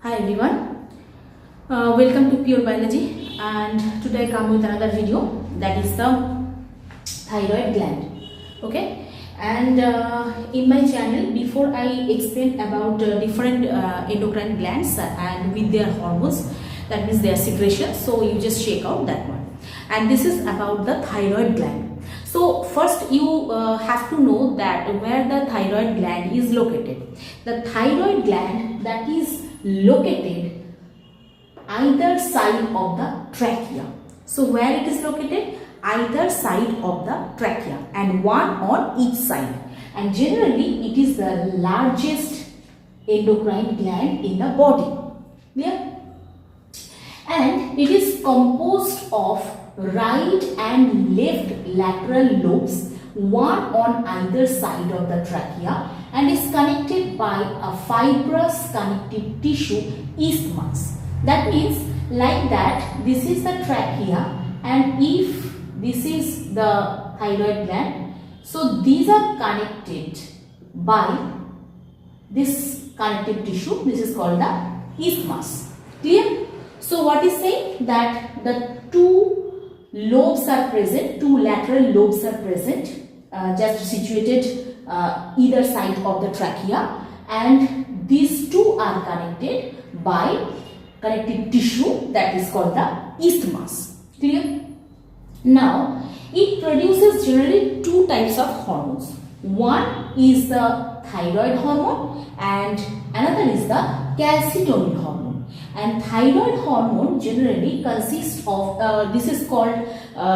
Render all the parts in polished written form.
Hi everyone, welcome to Pure Biology, and today I come with another video, that is the thyroid gland. Okay, and in my channel, before I explain about different endocrine glands and with their hormones, that means their secretion, so you just check out that one. And this is about the thyroid gland. So first you have to know that where the thyroid gland is located. The thyroid gland that is located either side of the trachea. So where it is located? Either side of the trachea, and one on each side. And generally it is the largest endocrine gland in the body. Clear? And it is composed of right and left lateral lobes, one on either side of the trachea, and is connected by a fibrous connective tissue isthmus. That means like that, this is the trachea, and if this is the thyroid gland, so these are connected by this connective tissue. This is called the isthmus. Clear? So what is saying? That the two lobes are present, two lateral lobes are present, just situated either side of the trachea, and these two are connected by connective tissue that is called the isthmus. Clear? Now, it produces generally two types of hormones. One is the thyroid hormone and another is the calcitonin hormone. And thyroid hormone generally consists of, this is called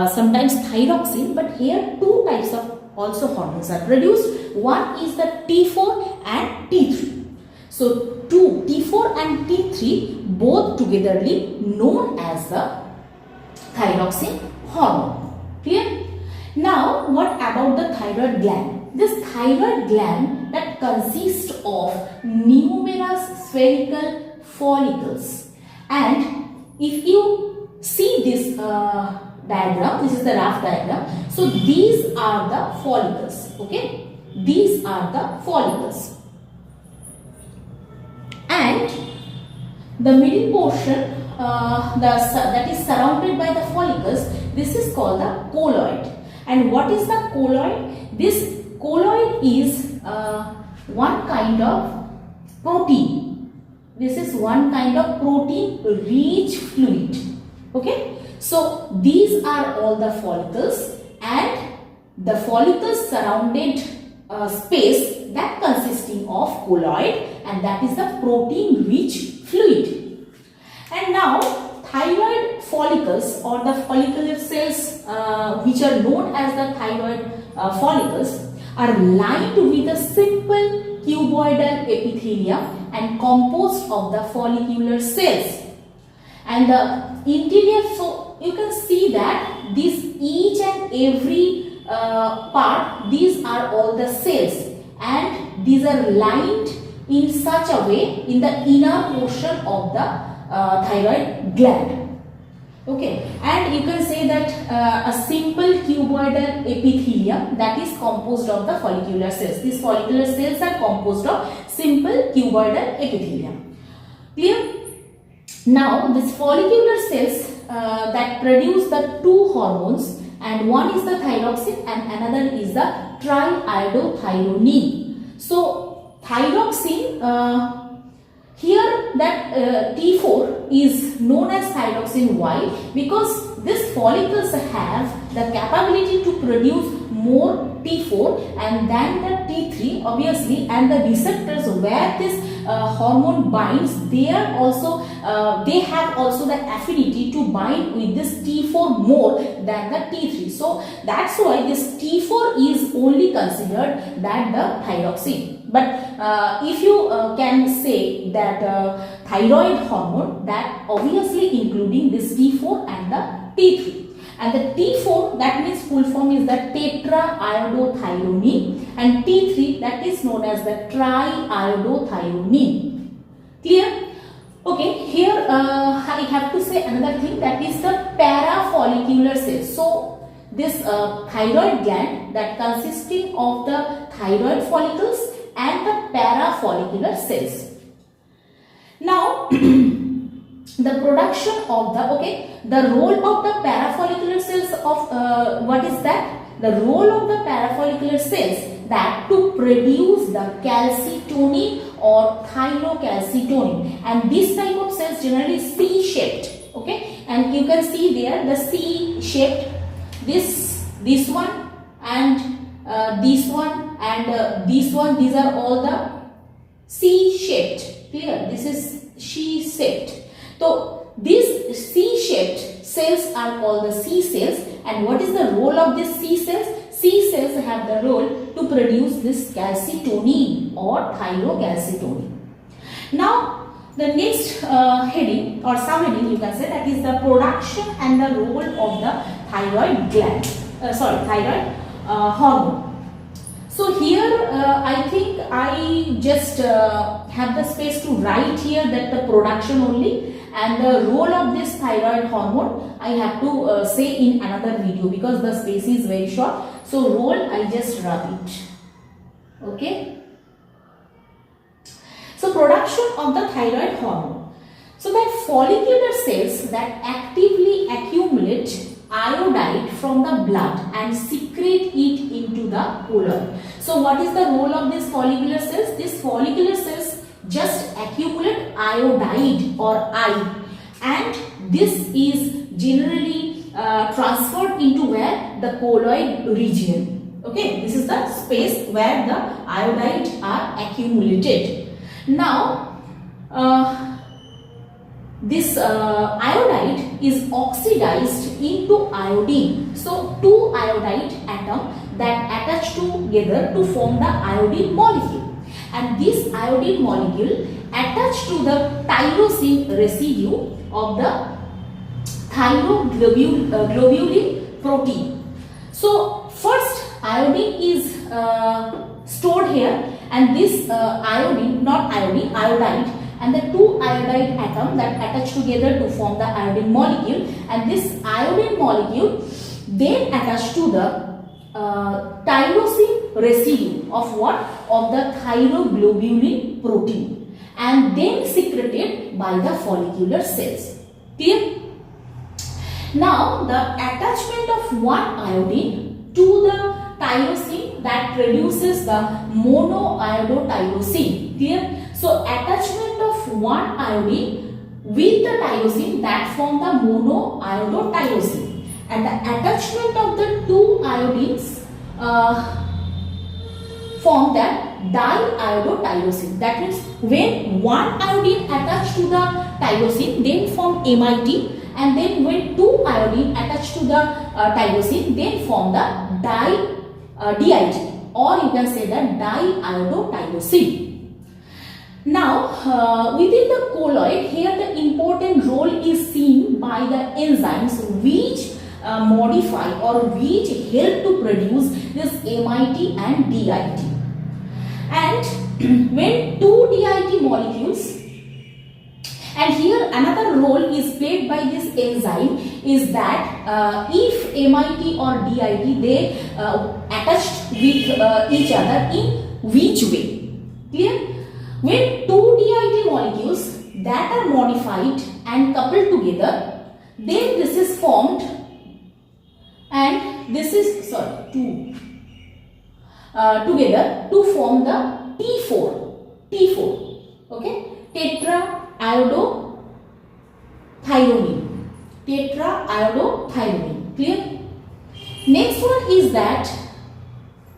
sometimes thyroxine, but here two types of also hormones are produced. One is the T4 and T3. So T4 and T3 both togetherly known as the thyroxine hormone. Clear? Now what about the thyroid gland? This thyroid gland that consists of numerous spherical follicles, and if you see this diagram, this is the rough diagram, so these are the follicles. Okay, these are the follicles, and the middle portion that is surrounded by the follicles, this is called the colloid. And what is the colloid? This colloid is one kind of protein. This is one kind of protein rich fluid. Okay, so these are all the follicles, and the follicles surrounded space that consisting of colloid, and that is the protein rich fluid. And now thyroid follicles, or the follicular cells which are known as the thyroid follicles, are lined with a simple cuboidal epithelium and composed of the follicular cells. And the interior, so you can see that this each and every part, these are all the cells, and these are lined in such a way in the inner portion of the thyroid gland. Okay, and you can say that a simple cuboidal epithelium that is composed of the follicular cells. These follicular cells are composed of simple cuboidal epithelium. Clear? Now, these follicular cells that produce the two hormones, and one is the thyroxine and another is the triiodothyronine. So, thyroxine, here that T4 is known as thyroxine. Why? Because these follicles have the capability to produce more T4 and then the T3 obviously, and the receptors where this hormone binds, they are also they have also the affinity to bind with this T4 more than the T3. So that's why this T4 is only considered that the thyroxine. But if you can say that thyroid hormone, that obviously including this T4 and the T3. And the T4, that means full form is the tetraiodothyronine, and T3 that is known as the triiodothyronine. Clear? Okay, here I have to say another thing, that is the parafollicular cells. So this thyroid gland that consisting of the thyroid follicles and the parafollicular cells. Now the production of the role of the parafollicular cells of what is that? The role of the parafollicular cells that to produce the calcitonin or thyrocalcitonin, and this type of cells generally C-shaped. Okay, and you can see there the C-shaped, this one and this one and this one. These are all the C-shaped. Clear? This is C-shaped. So these C-shaped cells are called the C cells. And what is the role of these C cells? C cells have the role to produce this calcitonin or thyrocalcitonin. Now the next heading or subheading, you can say, that is the production and the role of the thyroid gland. Thyroid hormone. So here I think I just have the space to write here that the production only, and the role of this thyroid hormone I have to say in another video because the space is very short. So role I just rub it. Okay. So production of the thyroid hormone. So that follicular cells that actively accumulate iodide from the blood and secrete it into the colloid. So what is the role of these follicular cells? These follicular cells just accumulate iodide or I, and this is generally transferred into where? The colloid region. Okay, this is the space where the iodide are accumulated. Now this iodide is oxidized into iodine. So two iodide atoms that attach together to form the iodine molecule, and this iodine molecule attached to the tyrosine residue of the thyroglobulin protein. So first iodine is stored here, and this iodide, and the two iodide atoms that attach together to form the iodine molecule, and this iodine molecule then attached to the tyrosine residue of what? Of the thyroglobulin protein, and then secreted by the follicular cells. Clear? Now the attachment of one iodine to the tyrosine that produces the monoiodotyrosine. Clear? So attachment of one iodine with the tyrosine that form the monoiodotyrosine, and the attachment of the two iodines form that diiodotyrosine. That means when one iodine attached to the tyrosine then form MIT, and then when two iodine attached to the tyrosine then form the DIT, or you can say that diiodotyrosine. Now within the colloid, here the important role is seen by the enzymes which modify or which help to produce this MIT and DIT. And when two DIT molecules, and here another role is played by this enzyme is that if MIT or DIT they attached with each other in which way? Clear? When two DIT molecules that are modified and coupled together, then this is formed, and this is together to form the T4. Okay, tetraiodothyronine. Clear? Next one is that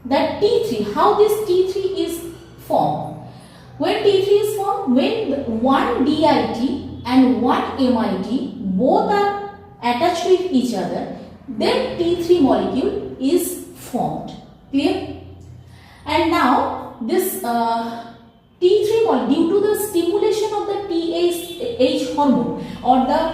T3. How this T3 is formed? When T3 is formed, when one DIT and one MIT both are attached with each other, then T3 molecule is formed. Clear? And now this T3 molecule, due to the stimulation of the TSH hormone, or the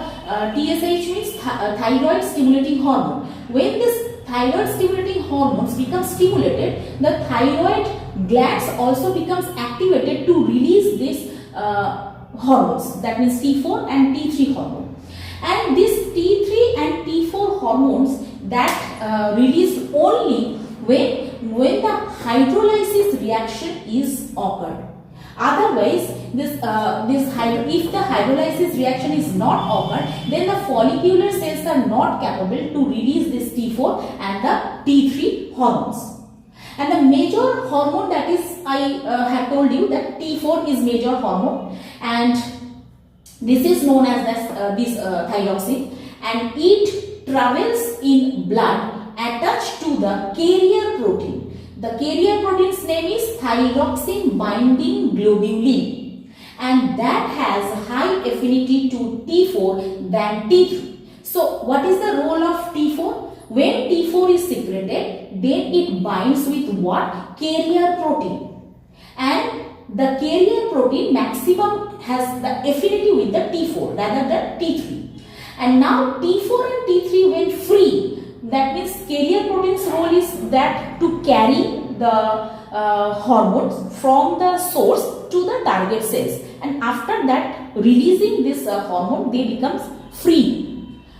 TSH means thyroid stimulating hormone. When this thyroid stimulating hormones become stimulated, the thyroid glands also becomes activated to release these hormones, that means T4 and T3 hormone. And these T3 and T4 hormones that released only when the hydrolysis reaction is occurred. Otherwise, if the hydrolysis reaction is not occurred, then the follicular cells are not capable to release this T4 and the T3 hormones. And the major hormone, that is, I have told you that T4 is major hormone, and this is known as this thyroxine, and it travels in blood attached to the carrier protein. The carrier protein's name is thyroxine binding globulin, and that has high affinity to T4 than T3. So what is the role of T4? When T4 is secreted, then it binds with what? Carrier protein. And the carrier protein maximum has the affinity with the T4 rather than T3. And now T4 and T3 when free, that means carrier protein's role is that to carry the hormones from the source to the target cells, and after that releasing this hormone, they becomes free.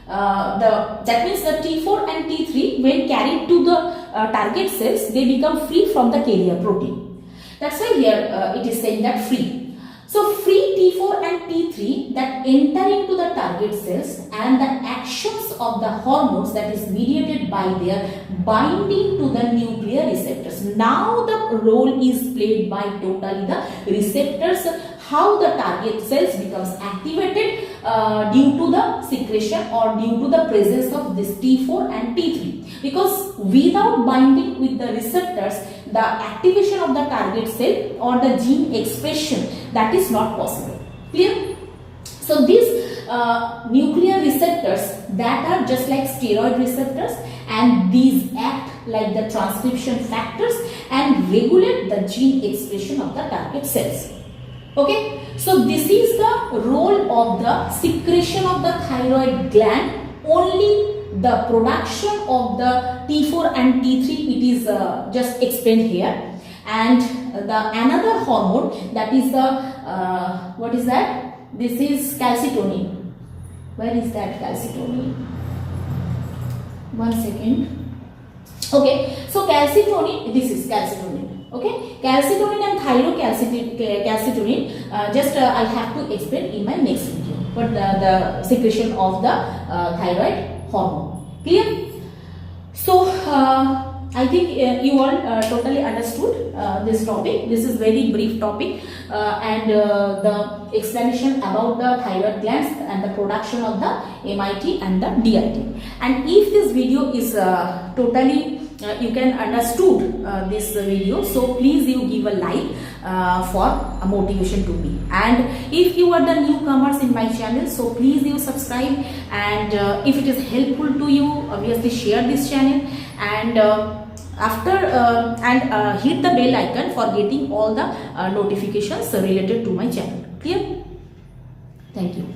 That means the T4 and T3 when carried to the target cells, they become free from the carrier protein. That's why here it is saying that free. So free T4 and T3 that enter into the target cells, and the actions of the hormones that is mediated by their binding to the nuclear receptors. Now the role is played by totally the receptors, how the target cells becomes activated due to the secretion or due to the presence of this T4 and T3. Because without binding with the receptors, the activation of the target cell or the gene expression, that is not possible. Clear? So these nuclear receptors that are just like steroid receptors, and these act like the transcription factors and regulate the gene expression of the target cells. Okay, so this is the role of the secretion of the thyroid gland. Only the production of the T4 and T3 it is just explained here, and the another hormone, that is the what is that? This is calcitonin. Where is that calcitonin? One second. Okay, so calcitonin, this is calcitonin. Okay, calcitonin and thyrocalcitonin, just I have to explain in my next video, but the secretion of the thyroid hormone. Clear? So I think you all totally understood this topic. This is very brief topic, and the explanation about the thyroid glands and the production of the MIT and the DIT. And if this video is totally you can understood this video, so please you give a like for a motivation to me. And if you are the newcomers in my channel, so please you subscribe, and if it is helpful to you, obviously share this channel, and hit the bell icon for getting all the notifications related to my channel. Clear? Thank you.